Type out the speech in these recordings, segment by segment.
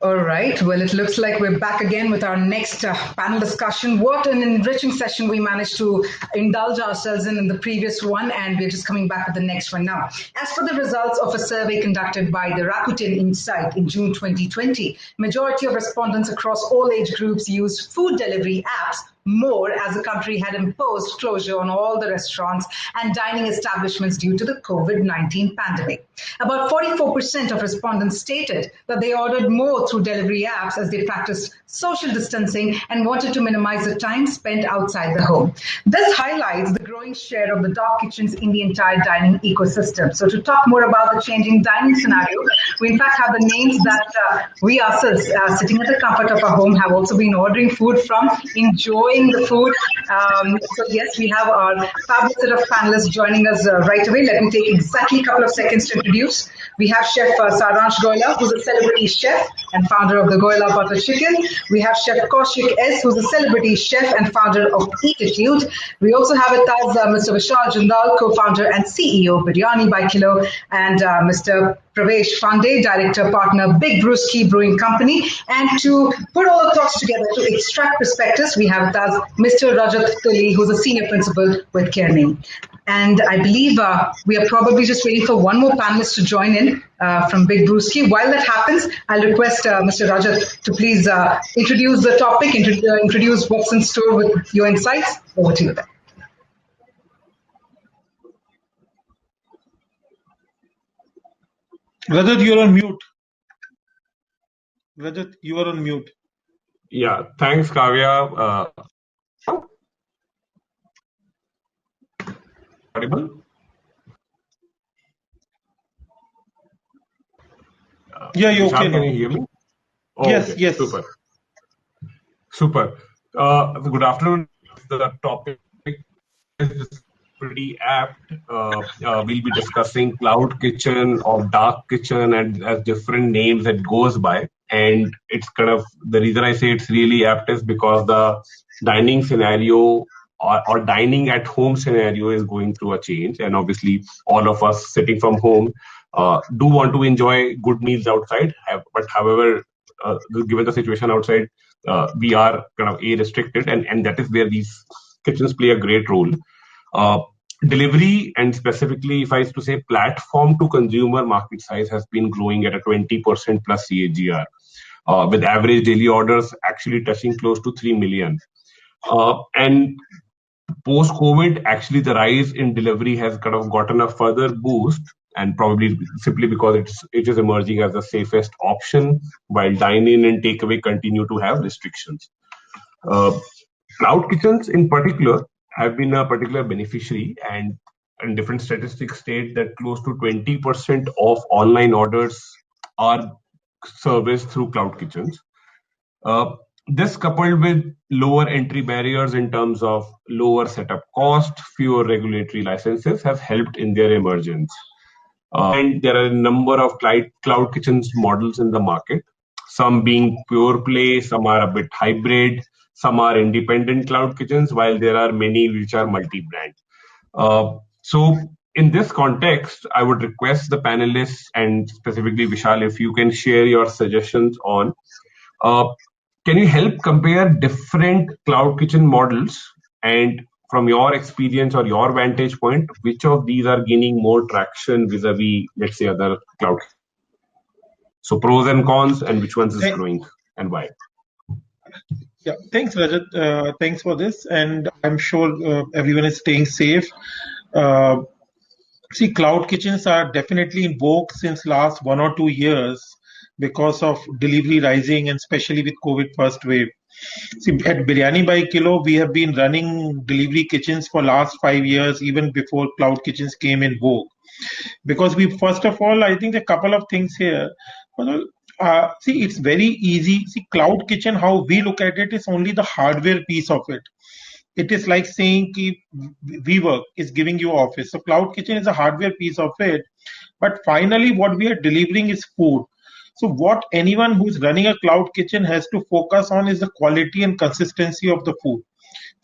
All right. Well, it looks like we're back again with our next panel discussion. What an enriching session we managed to indulge ourselves in the previous one, and we're just coming back with the next one now. As for the results of a survey conducted by the Rakuten Insight in June 2020, majority of respondents across all age groups used food delivery apps more as the country had imposed closure on all the restaurants and dining establishments due to the COVID-19 pandemic. About 44% of respondents stated that they ordered more through delivery apps as they practiced social distancing and wanted to minimize the time spent outside the home. This highlights the growing share of the dark kitchens in the entire dining ecosystem. So to talk more about the changing dining scenario, we in fact have the names that we ourselves, sitting at the comfort of our home, have also been ordering food from, enjoying the food. So yes, we have our fabulous set of panelists joining us right away. Let me take exactly a couple of seconds to introduce. We have Chef Saransh Goila, who's a celebrity chef and founder of the Goila Butter Chicken. We have Chef Kaushik S, who's a celebrity chef and founder of Eatitude. We also have with us Mr. Vishal Jindal, co-founder and CEO of Biryani by Kilo, and Mr. Pravesh Pandey, director partner, Big Brewski Brewing Company. And to put all the thoughts together to extract perspectives, we have with us Mr. Rajat Tuli, who's a senior principal with Kearney. And I believe we are probably just waiting for one more panelist to join in from Big Brewski. While that happens, I'll request Mr. Rajat to please introduce the topic, introduce what's in store with your insights. Over to you then. Rajat, you're on mute. Rajat, you are on mute. Yeah, thanks, Kavya. Audible? Yeah, you're Vishal, okay can now. you hear me? Oh, Yes, okay. yes. Super. Good afternoon. The topic is pretty apt. We'll be discussing cloud kitchen or dark kitchen and as different names it goes by. And it's kind of the reason I say it's really apt is because the dining scenario or dining at home scenario is going through a change. And obviously, all of us sitting from home do want to enjoy good meals outside. But however, given the situation outside, we are kind of restricted, and that is where these kitchens play a great role. Delivery, and specifically, if I was to say platform to consumer market size, has been growing at a 20% plus CAGR, with average daily orders actually touching close to 3 million. And post-COVID, actually the rise in delivery has kind of gotten a further boost, and probably simply because it is emerging as the safest option, while dine-in and takeaway continue to have restrictions. Cloud kitchens in particular have been a particular beneficiary, and different statistics state that close to 20% of online orders are serviced through cloud kitchens. This coupled with lower entry barriers in terms of lower setup cost, fewer regulatory licenses has helped in their emergence. And there are a number of cloud kitchens models in the market, some being pure play, some are a bit hybrid, some are independent cloud kitchens, while there are many which are multi-brand. So in this context, I would request the panelists and specifically Vishal, if you can share your suggestions on can you help compare different cloud kitchen models, and from your experience or your vantage point, which of these are gaining more traction vis-a-vis, let's say, other cloud? So pros and cons, and which ones is growing and why? Yeah, thanks, Rajat. Thanks for this, and I'm sure everyone is staying safe. See, cloud kitchens are definitely in vogue since last 1 or 2 years because of delivery rising, and especially with COVID first wave. See, at Biryani by Kilo, we have been running delivery kitchens for last 5 years, even before cloud kitchens came in vogue. Because we, first of all, I think a couple of things here. See, it's very easy. See, cloud kitchen, how we look at it is only the hardware piece of it. It is like saying ki WeWork is giving you office. So cloud kitchen is a hardware piece of it. But finally, what we are delivering is food. So what anyone who's running a cloud kitchen has to focus on is the quality and consistency of the food.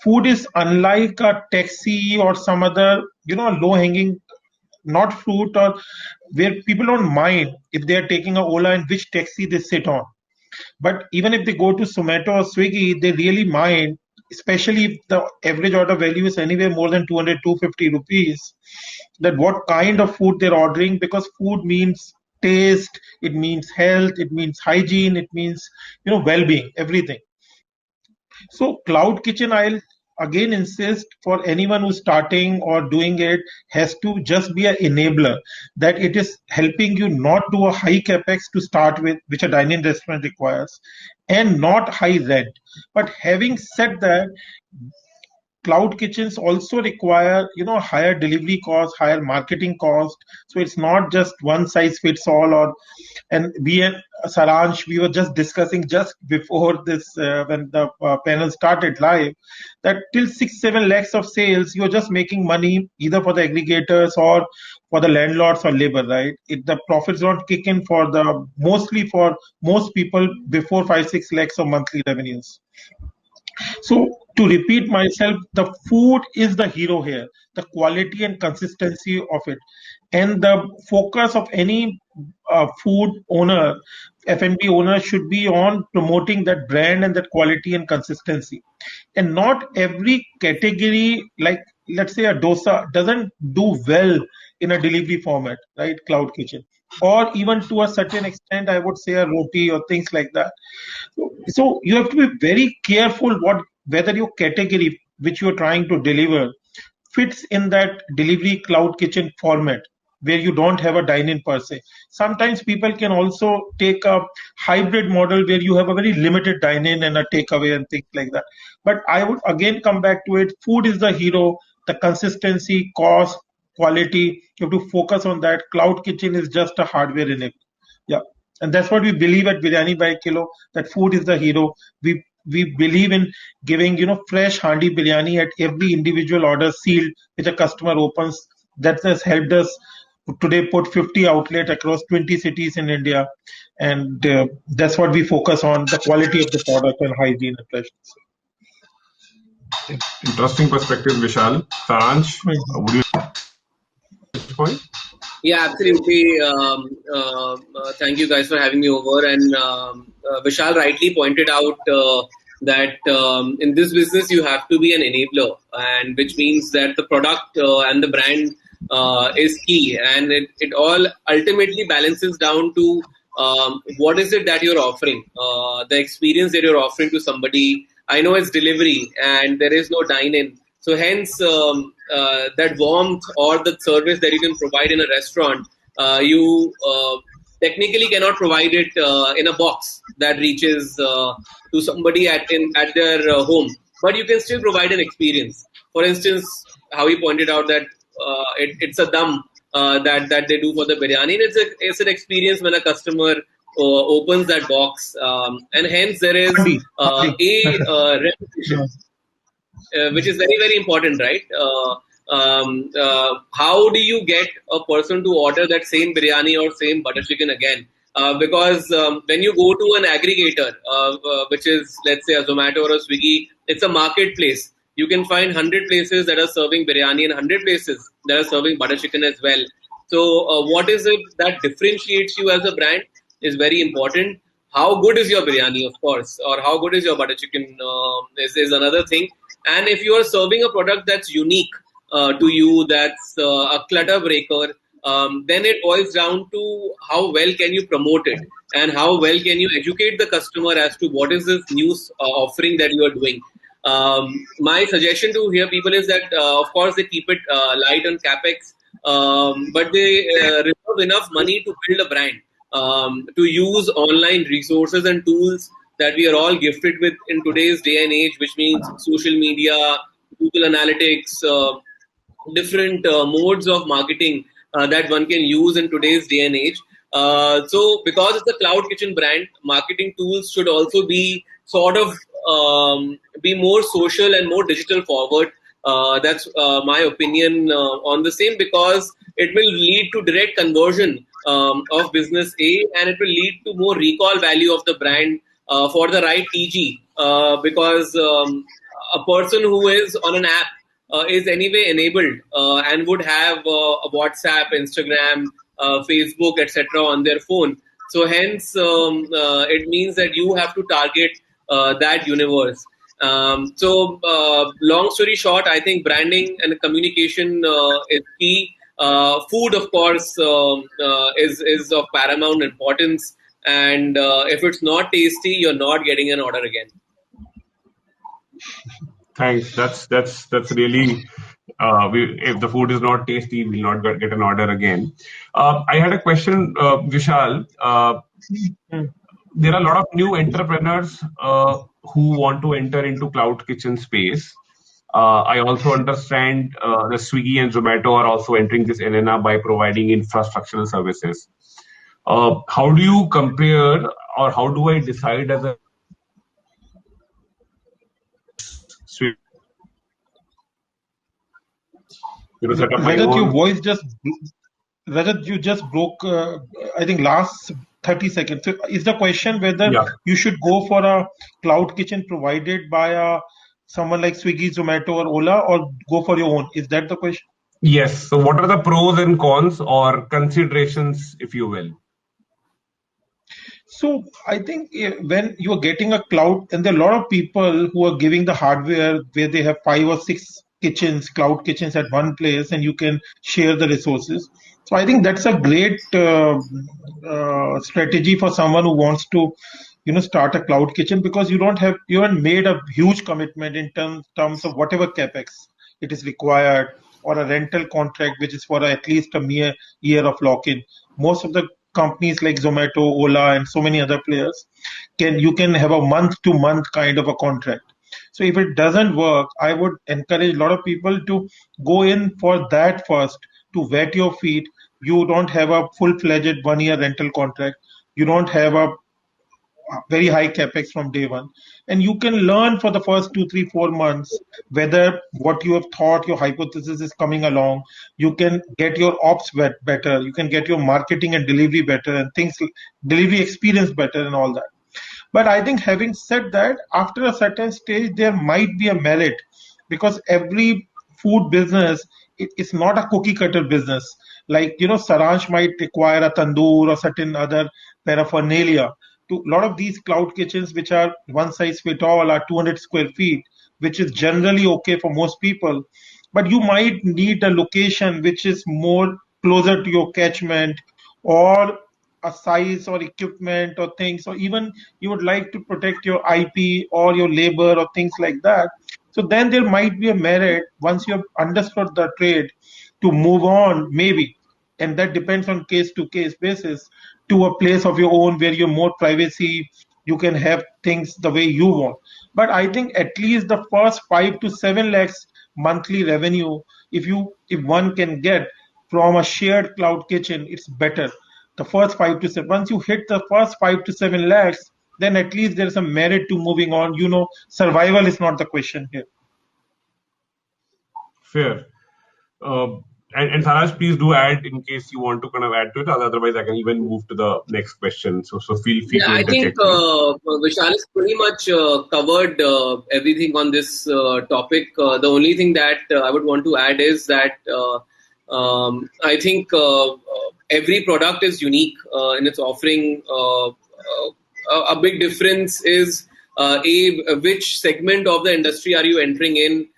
Food is unlike a taxi or some other, low hanging, not fruit, or where people don't mind if they are taking a Ola and which taxi they sit on. But even if they go to Zomato or Swiggy, they really mind, especially if the average order value is anywhere more than 200, 250 rupees, that what kind of food they're ordering, because food means taste, it means health, it means hygiene, it means, well-being, everything. So cloud kitchen, I'll again insist, for anyone who's starting or doing it, has to just be an enabler, that it is helping you not do a high capex to start with, which a dining restaurant requires, and not high rent. But having said that, cloud kitchens also require, higher delivery cost, higher marketing cost. So it's not just one size fits all. Or and we and Saransh, we were just discussing just before this, when the panel started live, that till 6-7 lakhs of sales, you're just making money either for the aggregators or for the landlords or labor, right? The profits don't kick in for the mostly for most people before 5-6 lakhs of monthly revenues. So, to repeat myself, the food is the hero here, the quality and consistency of it. And the focus of any food owner, F&B owner, should be on promoting that brand and that quality and consistency. And not every category, like let's say a dosa, doesn't do well in a delivery format, right? Cloud kitchen. Or even to a certain extent, I would say a roti or things like that. So you have to be very careful whether your category which you're trying to deliver fits in that delivery cloud kitchen format where you don't have a dine-in per se. Sometimes people can also take a hybrid model where you have a very limited dine-in and a takeaway and things like that. But I would again come back to it. Food is the hero. The consistency, cost, quality. You have to focus on that. Cloud kitchen is just a hardware enabler. Yeah. And that's what we believe at Biryani by Kilo, that food is the hero. We believe in giving, fresh handi biryani at every individual order sealed, which a customer opens. That has helped us today put 50 outlet across 20 cities in India. And that's what we focus on, the quality of the product and hygiene and freshness. Interesting perspective, Vishal. Saransh, would you point? Yeah, absolutely. Thank you guys for having me over. And Vishal rightly pointed out that in this business you have to be an enabler, and which means that the product and the brand is key, and it all ultimately balances down to what is it that you're offering, the experience that you're offering to somebody. I know it's delivery and there is no dine-in, so hence that warmth or the service that you can provide in a restaurant, you technically cannot provide it in a box that reaches to somebody at their home, but you can still provide an experience. For instance, how he pointed out that it's a dum that they do for the biryani, and it's an experience when a customer opens that box, and hence there is a repetition. Which is very, very important, right? How do you get a person to order that same biryani or same butter chicken again? Because when you go to an aggregator, which is, let's say, a Zomato or a Swiggy, it's a marketplace. You can find 100 places that are serving biryani and 100 places that are serving butter chicken as well. So what is it that differentiates you as a brand is very important. How good is your biryani, of course, or how good is your butter chicken is another thing. And if you are serving a product that's unique to you, that's a clutter breaker, then it boils down to how well can you promote it and how well can you educate the customer as to what is this new offering that you are doing. My suggestion to here people is that, of course, they keep it light on capex, but they reserve enough money to build a brand, to use online resources and tools that we are all gifted with in today's day and age, which means social media, Google Analytics, different modes of marketing that one can use in today's day and age. So because it's a cloud kitchen brand, marketing tools should also be sort of be more social and more digital forward. That's my opinion on the same, because it will lead to direct conversion of business A, and it will lead to more recall value of the brand for the right TG, because a person who is on an app is anyway enabled and would have a WhatsApp, Instagram, Facebook, etc. on their phone. So hence, it means that you have to target that universe. Long story short, I think branding and communication is key. Food, of course, is of paramount importance. And if it's not tasty, you're not getting an order again. Thanks. That's really. If the food is not tasty, we'll not get an order again. I had a question, Vishal. There are a lot of new entrepreneurs who want to enter into cloud kitchen space. I also understand the Swiggy and Zomato are also entering this arena by providing infrastructural services. How do you compare, or how do I decide as a set up my Rajat, your own? voice just Rajat, you just broke. I think last 30 seconds. So is the question whether Yeah. you should go for a cloud kitchen provided by someone like Swiggy, Zomato, or Ola, or go for your own? Is that the question? Yes. So, what are the pros and cons or considerations, if you will? So I think when you are getting a cloud, and there are a lot of people who are giving the hardware where they have 5 or 6 kitchens, cloud kitchens at one place, and you can share the resources. So I think that's a great strategy for someone who wants to, start a cloud kitchen, because you haven't made a huge commitment in terms of whatever capex it is required, or a rental contract which is for at least a mere year of lock-in. Most of the companies like Zomato, Ola, and so many other players you can have a month to month kind of a contract. So if it doesn't work, I would encourage a lot of people to go in for that first, to wet your feet. You don't have a full-fledged 1 year rental contract. You don't have a very high capex from day one, and you can learn for the first 2 3 4 months whether what you have thought, your hypothesis, is coming along. You can get your ops better, you can get your marketing and delivery better, and things, delivery experience better, and all that. But I think, having said that, after a certain stage there might be a merit, because every food business, it's not a cookie cutter business. Like, Saransh might require a tandoor or certain other paraphernalia. To a lot of these cloud kitchens, which are one size fit all, are 200 square feet, which is generally okay for most people. But you might need a location which is more closer to your catchment, or a size or equipment or things, or even you would like to protect your IP or your labor or things like that. So then there might be a merit, once you have understood the trade, to move on, maybe, and that depends on case to case basis, to a place of your own where you're more privacy, you can have things the way you want. But I think at least the first 5 to 7 lakhs monthly revenue, if one can get from a shared cloud kitchen, it's better. The first 5 to 7, once you hit the first 5 to 7 lakhs, then at least there's a merit to moving on. Survival is not the question here. Fair. And Saransh, please do add in case you want to kind of add to it. Otherwise, I can even move to the next question. So feel free to I think interject. Vishal has pretty much covered everything on this topic. The only thing that I would want to add is that I think every product is unique in its offering. A big difference is which segment of the industry are you entering in?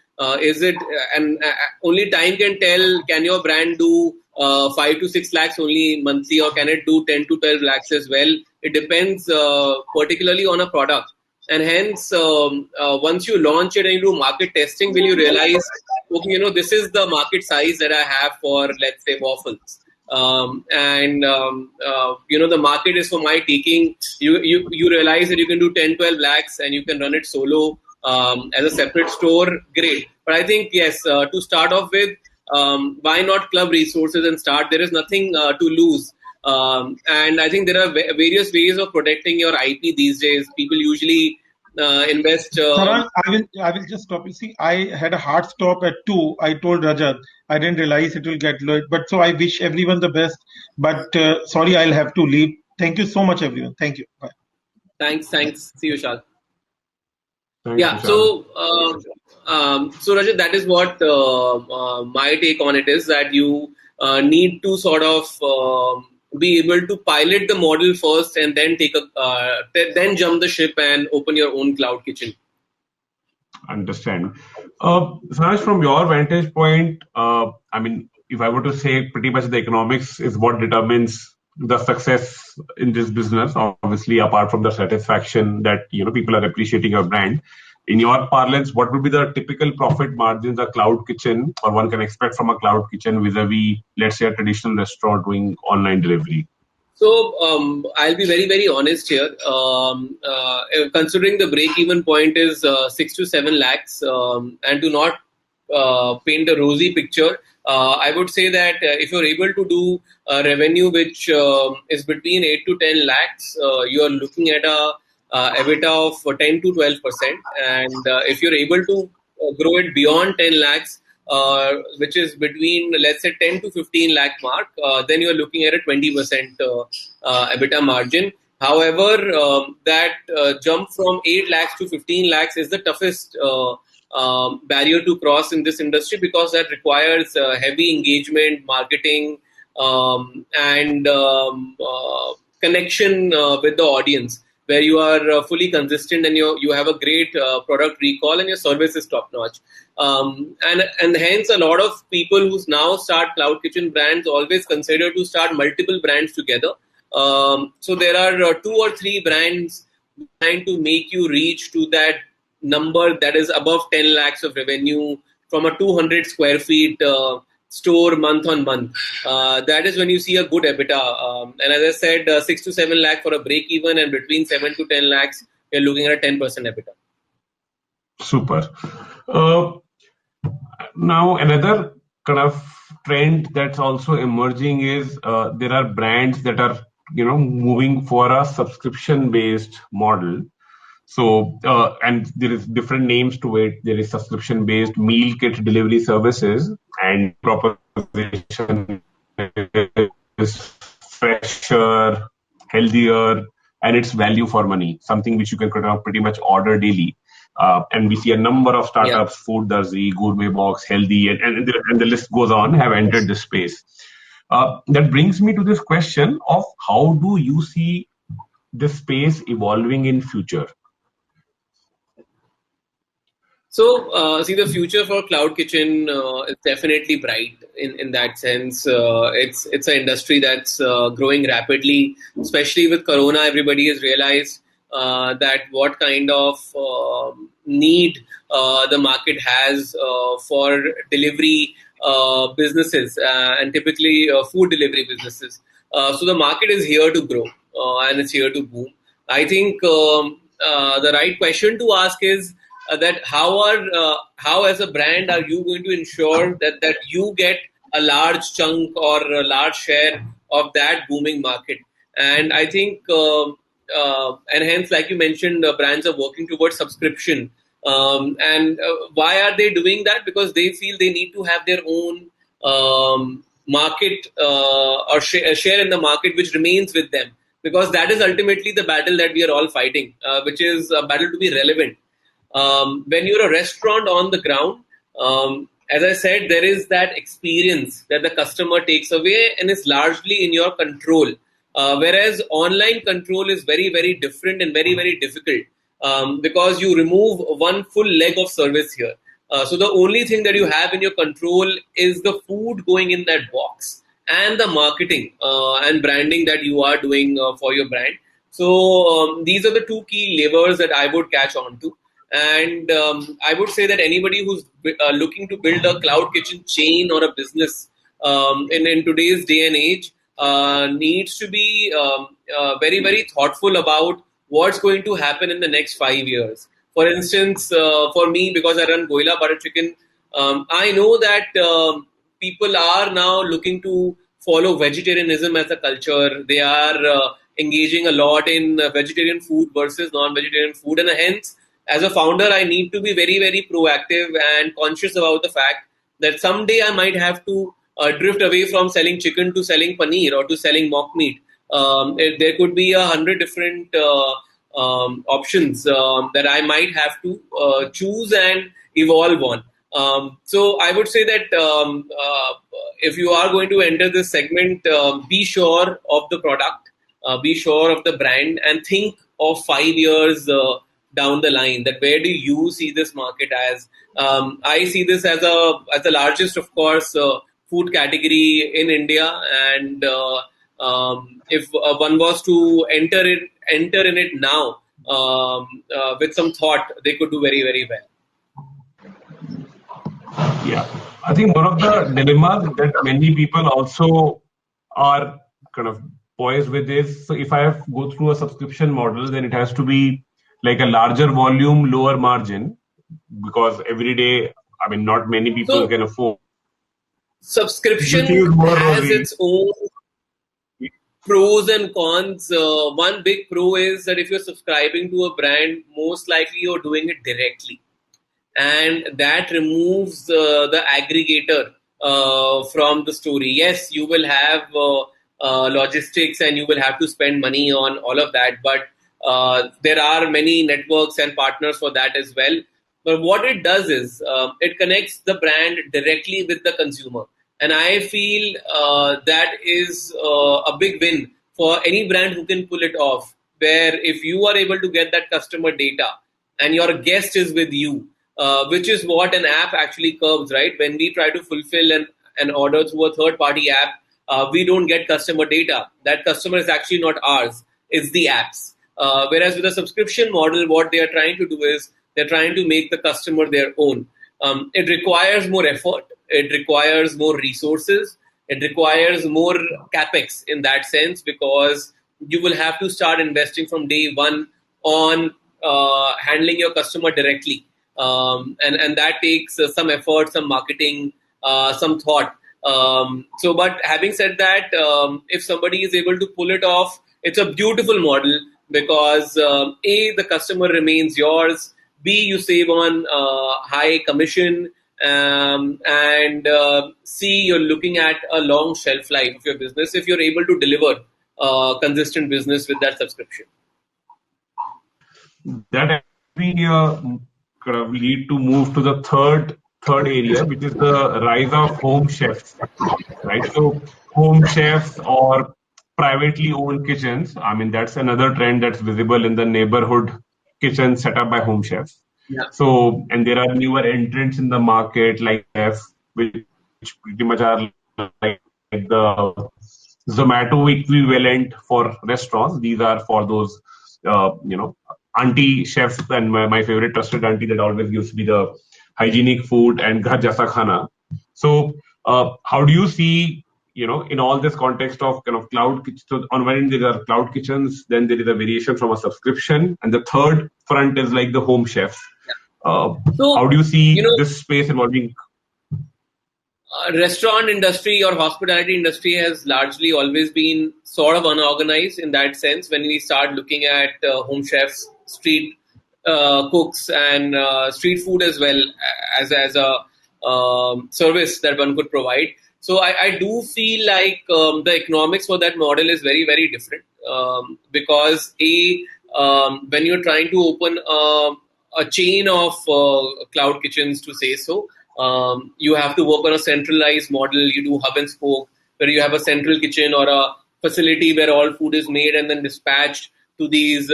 Is it and only time can tell? Can your brand do 5 to 6 lakhs only monthly, or can it do 10 to 12 lakhs as well? It depends particularly on a product, and hence once you launch it and you do market testing, will you realize, okay, this is the market size that I have for, let's say, waffles. The market is for my taking. You realize that you can do 10, 12 lakhs and you can run it solo as a separate store. Great. But I think, yes, to start off with, why not club resources and start? There is nothing to lose. And I think there are various ways of protecting your IP these days. People usually invest. Saran, I will just stop you. See, I had a hard stop at 2. I told Rajat. I didn't realize it will get late. But so I wish everyone the best. But sorry, I'll have to leave. Thank you so much, everyone. Thank you. Bye. Thanks. See you, Vishal. Thanks, Yeah. Vishal. So Rajat, that is what my take on it is, that you need to sort of be able to pilot the model first and then then jump the ship and open your own cloud kitchen. Understand. Saransh, from your vantage point, I mean, if I were to say pretty much the economics is what determines the success in this business, obviously, apart from the satisfaction that, people are appreciating your brand. In your parlance, what would be the typical profit margins a cloud kitchen or one can expect from a cloud kitchen vis-a-vis, let's say, a traditional restaurant doing online delivery? So I'll be very, very honest here. Considering the break-even point is 6 to 7 lakhs, and to not paint a rosy picture, I would say that if you're able to do a revenue which is between 8 to 10 lakhs, you are looking at a EBITDA of 10 to 12%. And if you're able to grow it beyond 10 lakhs, which is between, let's say, 10 to 15 lakh mark, then you're looking at a 20% EBITDA margin. However, that jump from 8 lakhs to 15 lakhs is the toughest barrier to cross in this industry, because that requires heavy engagement, marketing, and connection with the audience, where you are fully consistent and you have a great product recall and your service is top notch. And hence a lot of people who now start cloud kitchen brands always consider to start multiple brands together. So there are 2 or 3 brands trying to make you reach to that number that is above 10 lakhs of revenue from a 200 square feet store month on month. That is when you see a good EBITDA. And as I said, 6 to 7 lakh for a break even, and between 7 to 10 lakhs, you're looking at a 10% EBITDA. Super. Now, another kind of trend that's also emerging is there are brands that are, moving for a subscription-based model. So, and there is different names to it. There is subscription-based meal kit delivery services, and proposition is fresher, healthier, and it's value for money, something which you can pretty much order daily. And we see a number of startups, Food Darzi, Gourmet Box, Healthy, and the list goes on, have entered this space. That brings me to this question of how do you see this space evolving in future? So, see, the future for cloud kitchen is definitely bright in that sense. It's an industry that's growing rapidly, especially with Corona. Everybody has realized that what kind of need the market has for delivery businesses, and typically food delivery businesses. So the market is here to grow, and it's here to boom. I think the right question to ask is, that how as a brand are you going to ensure that you get a large chunk or a large share of that booming market? And I think and hence, like you mentioned, brands are working towards subscription. And why are they doing that? Because they feel they need to have their own market or share in the market which remains with them, because that is ultimately the battle that we are all fighting, which is a battle to be relevant. When you're a restaurant on the ground, as I said, there is that experience that the customer takes away and is largely in your control. Whereas online control is very, very different and very, very difficult, because you remove one full leg of service here. So the only thing that you have in your control is the food going in that box and the marketing and branding that you are doing for your brand. So these are the 2 key levers that I would catch on to. And I would say that anybody who's looking to build a cloud kitchen chain or a business in today's day and age needs to be very, very thoughtful about what's going to happen in the next 5 years. For instance, for me, because I run Goila Butter Chicken, I know that people are now looking to follow vegetarianism as a culture. They are engaging a lot in vegetarian food versus non-vegetarian food, and hence, as a founder, I need to be very, very proactive and conscious about the fact that someday I might have to drift away from selling chicken to selling paneer or to selling mock meat. There could be 100 different options that I might have to choose and evolve on. So I would say that if you are going to enter this segment, be sure of the product, be sure of the brand, and think of 5 years down the line. That where do you see this market as? I see this as the largest, of course, food category in India, and if one was to enter in it now with some thought, they could do very, very well. Yeah, I think one of the dilemmas that many people also are kind of poised with is, so if I have go through a subscription model, then it has to be like a larger volume, lower margin, because every day, I mean, not many people can afford. Subscription has its own pros and cons. One big pro is that if you're subscribing to a brand, most likely you're doing it directly, and that removes the aggregator from the story. Yes, you will have logistics and you will have to spend money on all of that, but there are many networks and partners for that as well. But what it does is it connects the brand directly with the consumer. And I feel that is a big win for any brand who can pull it off, where if you are able to get that customer data and your guest is with you, which is what an app actually curbs, right? When we try to fulfill an order through a third-party app, we don't get customer data. That customer is actually not ours. It's the app's. Whereas with a subscription model, what they are trying to do is they're trying to make the customer their own. It requires more effort. It requires more resources. It requires more capex in that sense, because you will have to start investing from day one on handling your customer directly. And that takes some effort, some marketing, some thought. But having said that, if somebody is able to pull it off, it's a beautiful model, because A, the customer remains yours, B, you save on high commission, and C, you're looking at a long shelf life of your business if you're able to deliver consistent business with that subscription. That kind of lead to move to the third area, which is the rise of home chefs, right? So home chefs or privately owned kitchens, I mean, that's another trend that's visible in the neighborhood kitchen set up by home chefs. Yeah. So, and there are newer entrants in the market like F, which pretty much are like the Zomato equivalent for restaurants. These are for those, auntie chefs, and my favorite trusted auntie that always gives me the hygienic food and ghar jaisa khana. So, how do you see, in all this context of kind of cloud kitchen? So on one end there are cloud kitchens, then there is a variation from a subscription, and the third front is like the home chefs. So, how do you see this space evolving? Restaurant industry or hospitality industry has largely always been sort of unorganized in that sense. When we start looking at home chefs, street cooks, and street food as well as a service that one could provide. So I do feel like the economics for that model is very, very different, because when you're trying to open a chain of cloud kitchens, to say so, you have to work on a centralized model. You do hub and spoke, where you have a central kitchen or a facility where all food is made and then dispatched to these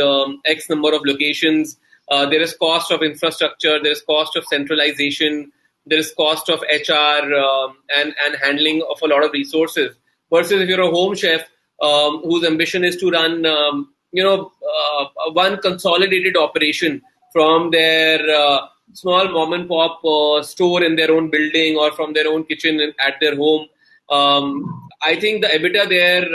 X number of locations. There is cost of infrastructure, there is cost of centralization, there is cost of HR and handling of a lot of resources. Versus if you're a home chef whose ambition is to run one consolidated operation from their small mom and pop store in their own building or from their own kitchen at their home, I think the EBITDA there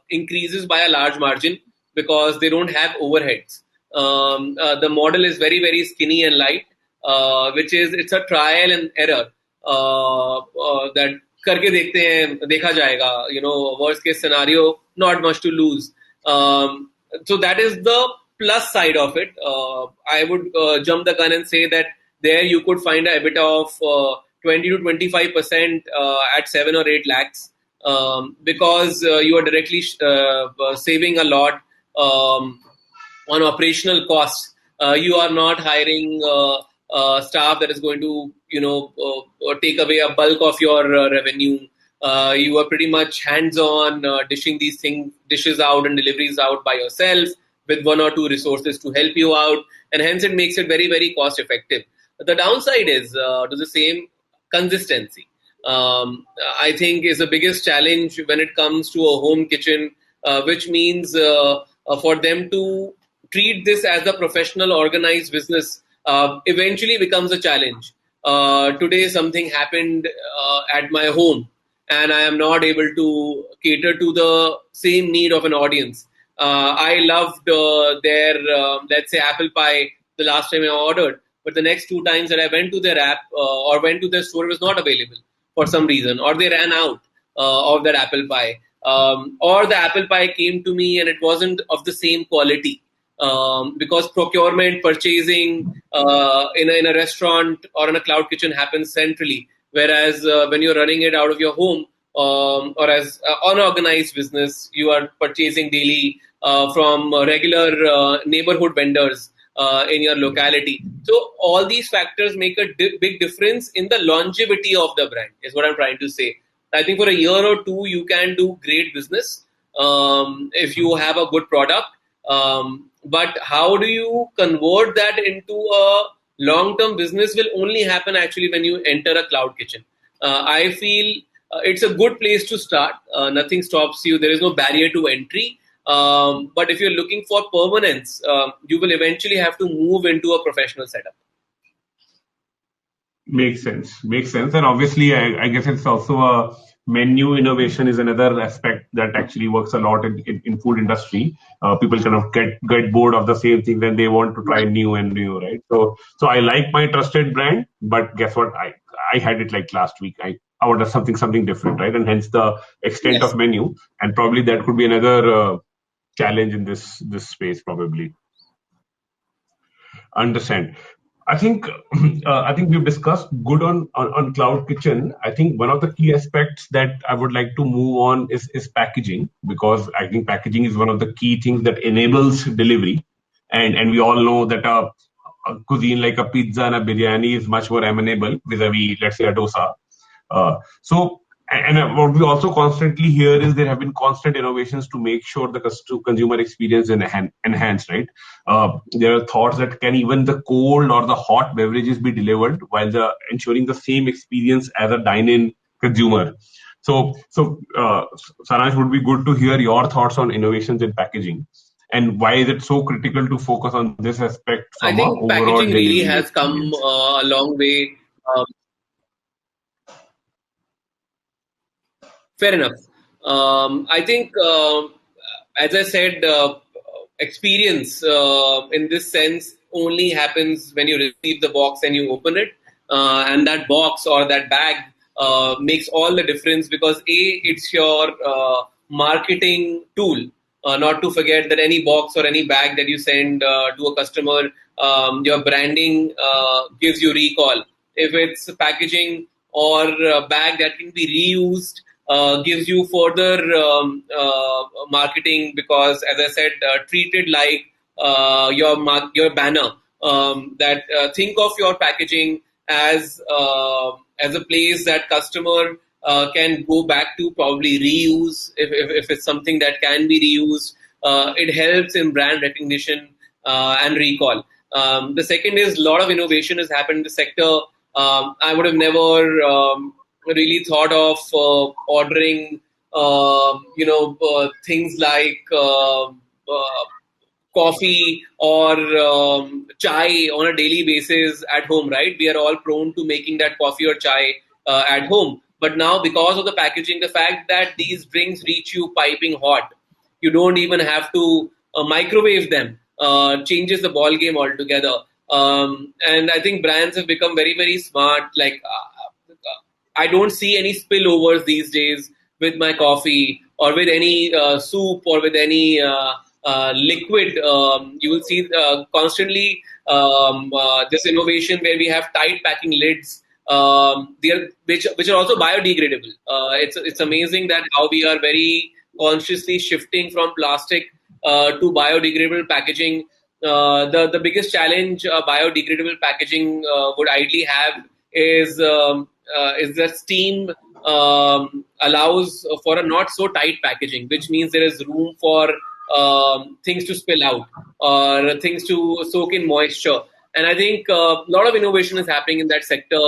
increases by a large margin because they don't have overheads. The model is very, very skinny and light, which is, it's a trial and error that करके देखते हैं, देखा जाएगा, worst case scenario, not much to lose. So that is the plus side of it. I would jump the gun and say that there you could find a EBITDA of 20 to 25% at 7 or 8 lakhs because you are directly saving a lot on operational costs. You are not hiring staff that is going to, take away a bulk of your revenue. You are pretty much hands-on, dishing these dishes out and deliveries out by yourself with one or two resources to help you out, and hence it makes it very, very cost-effective. The downside is to the same consistency. I think is the biggest challenge when it comes to a home kitchen, which means for them to treat this as a professional, organized business eventually becomes a challenge. Today, something happened at my home, and I am not able to cater to the same need of an audience. I loved their, let's say, apple pie the last time I ordered, but the next two times that I went to their app or went to their store, it was not available for some reason, or they ran out of that apple pie. Or the apple pie came to me and it wasn't of the same quality. Because procurement, purchasing in a restaurant or in a cloud kitchen happens centrally, whereas when you're running it out of your home or as unorganized business, you are purchasing daily from regular neighborhood vendors in your locality. So all these factors make a big difference in the longevity of the brand, is what I'm trying to say. I think for a year or two, you can do great business if you have a good product. But how do you convert that into a long-term business will only happen actually when you enter a cloud kitchen. I feel it's a good place to start. Nothing stops you. There is no barrier to entry. But if you're looking for permanence, you will eventually have to move into a professional setup. Makes sense. And obviously, I guess it's also a menu innovation is another aspect that actually works a lot in food industry. People kind of get bored of the same thing, then they want to try new, right? So I like my trusted brand, but guess what? I had it like last week. I ordered something different, right? And hence the extent of menu, and probably that could be another challenge in this space, probably. Understand. I think we've discussed good on Cloud Kitchen. I think one of the key aspects that I would like to move on is packaging, because I think packaging is one of the key things that enables delivery, and we all know that a cuisine like a pizza and a biryani is much more amenable vis-a-vis, let's say, a dosa. And what we also constantly hear is there have been constant innovations to make sure the consumer experience is enhanced, right? There are thoughts that can even the cold or the hot beverages be delivered while ensuring the same experience as a dine-in consumer. So Saransh, would be good to hear your thoughts on innovations in packaging, and why is it so critical to focus on this aspect from I think overall packaging really delivery has come a long way. Fair enough. I think, as I said, experience in this sense only happens when you receive the box and you open it. And that box or that bag makes all the difference, because it's your marketing tool. Not to forget that any box or any bag that you send to a customer, your branding gives you recall. If it's packaging or a bag that can be reused, gives you further marketing, because, as I said, treated like your banner. That think of your packaging as a place that customer can go back to, probably reuse if it's something that can be reused. It helps in brand recognition and recall. The second is a lot of innovation has happened in the sector. I would have never really thought of ordering, things like coffee or chai on a daily basis at home, right? We are all prone to making that coffee or chai at home. But now, because of the packaging, the fact that these drinks reach you piping hot, you don't even have to microwave them, changes the ball game altogether. And I think brands have become very, very smart. Like, I don't see any spillovers these days with my coffee or with any soup or with any liquid. You will see constantly this innovation where we have tight packing lids, which are also biodegradable. It's amazing that how we are very consciously shifting from plastic to biodegradable packaging. The biggest challenge biodegradable packaging would ideally have is that steam allows for a not so tight packaging, which means there is room for things to spill out or things to soak in moisture. And I think a lot of innovation is happening in that sector.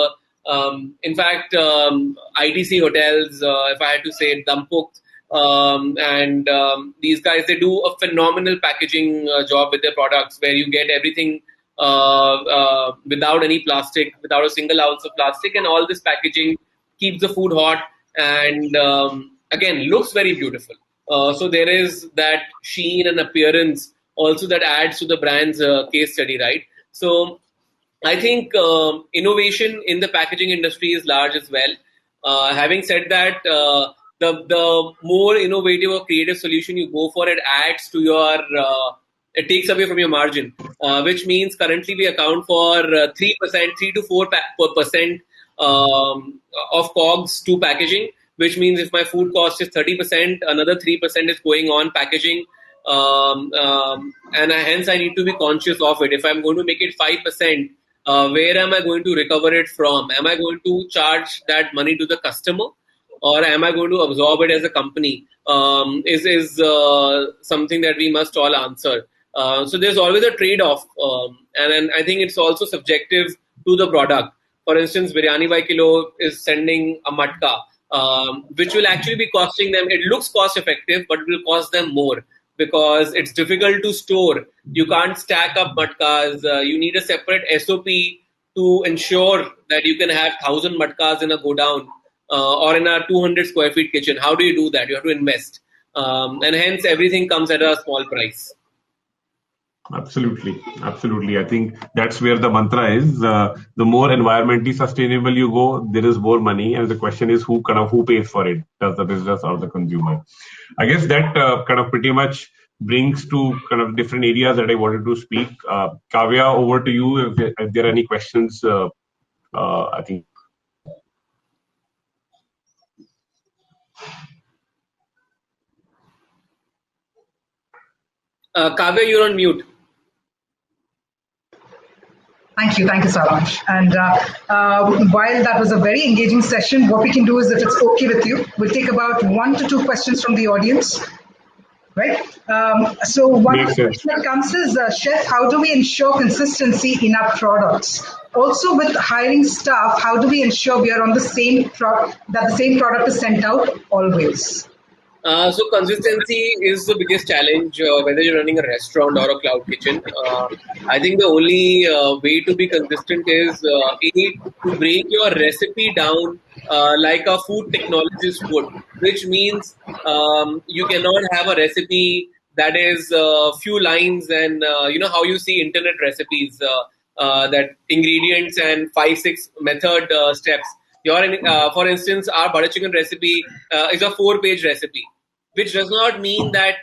In fact, ITC hotels, if I had to say, Dampuk, and these guys, they do a phenomenal packaging job with their products, where you get everything without any plastic, without a single ounce of plastic, and all this packaging keeps the food hot and again looks very beautiful. So there is that sheen and appearance also that adds to the brand's case study, right? So I think innovation in the packaging industry is large as well. Having said that, the more innovative or creative solution you go for, it adds to your, it takes away from your margin, which means currently we account for 3%, 3 to 4% of COGS to packaging, which means if my food cost is 30%, another 3% is going on packaging. And hence I need to be conscious of it. If I'm going to make it 5%, where am I going to recover it from? Am I going to charge that money to the customer, or am I going to absorb it as a company? Is something that we must all answer. So there's always a trade-off, and I think it's also subjective to the product. For instance, Biryani by Kilo is sending a matka, which will actually be costing them. It looks cost-effective, but it will cost them more because it's difficult to store. You can't stack up matkas. You need a separate SOP to ensure that you can have 1,000 matkas in a godown or in a 200 square feet kitchen. How do you do that? You have to invest. And hence everything comes at a small price. Absolutely. I think that's where the mantra is. The more environmentally sustainable you go, there is more money, and the question is who pays for it? Does the business or the consumer? I guess that kind of pretty much brings to kind of different areas that I wanted to speak. Kavya, over to you. If there are any questions, I think. Kavya, you're on mute. Thank you, Saransh. And while that was a very engaging session, what we can do is, if it's okay with you, we'll take about 1 to 2 questions from the audience. Right? So one question that comes is, Chef, how do we ensure consistency in our products? Also, with hiring staff, how do we ensure we are on the same product, that the same product is sent out always? So consistency is the biggest challenge, whether you're running a restaurant or a cloud kitchen. I think the only way to be consistent is to break your recipe down like a food technologist would, which means you cannot have a recipe that is a few lines and you know how you see internet recipes, that ingredients and 5-6 method steps. For instance, our butter chicken recipe is a 4-page recipe, which does not mean that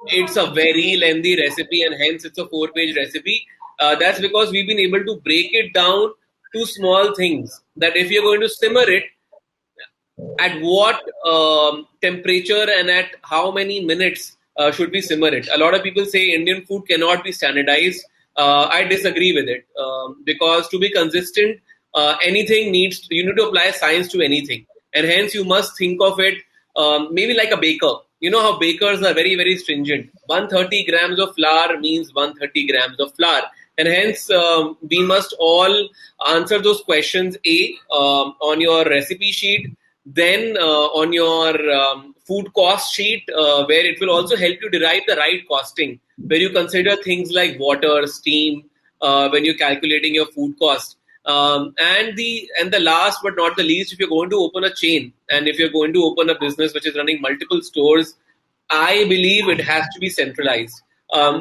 it's a very lengthy recipe and hence it's a 4-page recipe. That's because we've been able to break it down to small things, that if you're going to simmer it, at what temperature and at how many minutes should we simmer it. A lot of people say Indian food cannot be standardized. I disagree with it, because to be consistent, you need to apply science to anything, and hence you must think of it maybe like a baker. You know how bakers are very, very stringent. 130 grams of flour means 130 grams of flour, and hence we must all answer those questions on your recipe sheet, then on your food cost sheet, where it will also help you derive the right costing, where you consider things like water, steam, when you're calculating your food cost. And the last but not the least, if you're going to open a chain and if you're going to open a business which is running multiple stores, I believe it has to be centralized.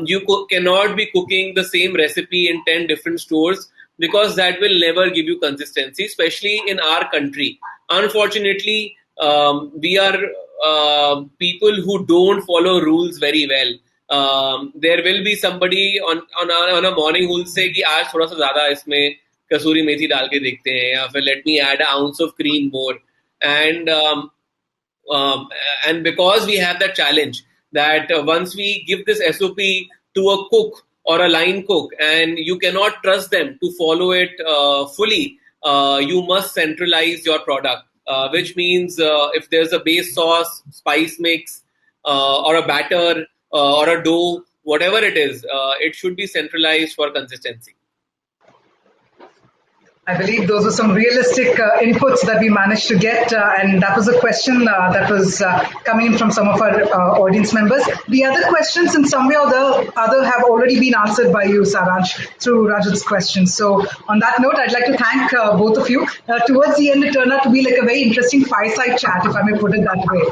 You cannot be cooking the same recipe in 10 different stores, because that will never give you consistency, especially in our country. Unfortunately, we are people who don't follow rules very well. There will be somebody on a morning who will say कि आज थोड़ा सा ज़्यादा इसमें कसूरी मेथी डाल के देखते हैं, या फिर let me add an ounce of cream more. And because we have that challenge that once we give this SOP to a cook or a line cook and you cannot trust them to follow it fully, you must centralize your product, which means if there's a base sauce, spice mix, or a batter, or a dough, whatever it is, it should be centralized for consistency. I believe those were some realistic inputs that we managed to get, and that was a question that was coming in from some of our audience members. The other questions, in some way or the other, have already been answered by you, Saransh, through Rajat's questions. So, on that note, I'd like to thank both of you. Towards the end, it turned out to be like a very interesting fireside chat, if I may put it that way.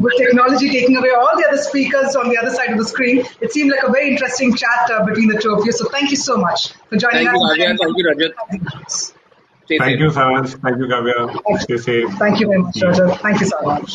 With technology taking away all the other speakers on the other side of the screen, it seemed like a very interesting chat between the two of you. So, thank you so much for joining us. Thank you, Rajat. Thank you, Saransh. Thank you, Kavya. Stay safe. Thank you very much, Rajat. Thank you so much.